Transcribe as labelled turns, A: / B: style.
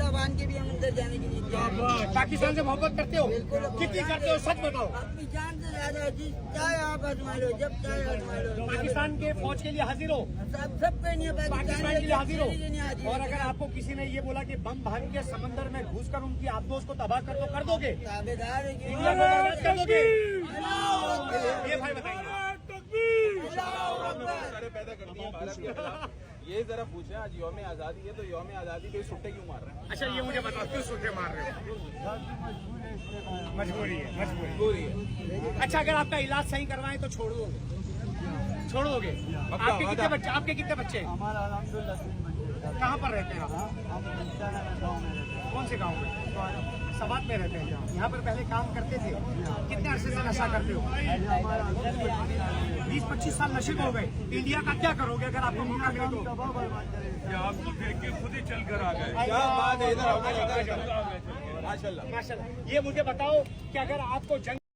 A: अफगान के भी हम अंदर जाने की नीति।
B: पाकिस्तान से मोहब्बत करते हो? कितनी करते हो, सच बताओ।
A: अपनी जान से ज्यादा जी, चाहे आप आजमा लो, जब चाहे आजमा लो।
B: पाकिस्तान के फौज के लिए हाजिर हो?
A: सब पे नहीं है,
B: पाकिस्तान के लिए हाजिर हो? और अगर आपको किसी ने ये बोला कि बम भर के समंदर में घुसकर उनकी आबदोश को तबाह कर दो, कर दोगे?
A: ताबेदार है कि
B: इंडिया को बर्बाद कर दोगे? ये भाई बताइए।
C: पैदा कर दिए भारत के खिलाफ। ये जरा पूछे, आज यौम आजादी है तो यौम आजादी पे सुट्टे क्यों मार रहे हैं?
B: अच्छा ये मुझे बताओ, क्यों सुट्टे मार रहे हो? मजबूरी है,
C: मजबूरी है।
B: अच्छा अगर आपका इलाज सही करवाएं तो छोड़ दोगे? छोड़ दोगे? आपके कितने बच्चे? आपके कितने बच्चे?
D: हमारा अल्हम्दुलिल्लाह 3 बच्चे।
B: कहाँ पर रहते हैं आप?
D: हम गाँव में रहते हैं।
B: कौन से गांव में? सवात में रहते हैं। यहाँ पर पहले काम करते थे? कितने अरसे से नशा करते हो? 20-25 साल नशे में हो गए। इंडिया का क्या करोगे अगर आपको मौका मिले तो?
E: आपको देख के खुद ही चल कर आ गए।
C: क्या बात है, इधर आओ, माशाल्लाह।
B: माशाल्लाह। ये मुझे बताओ कि अगर आपको जंग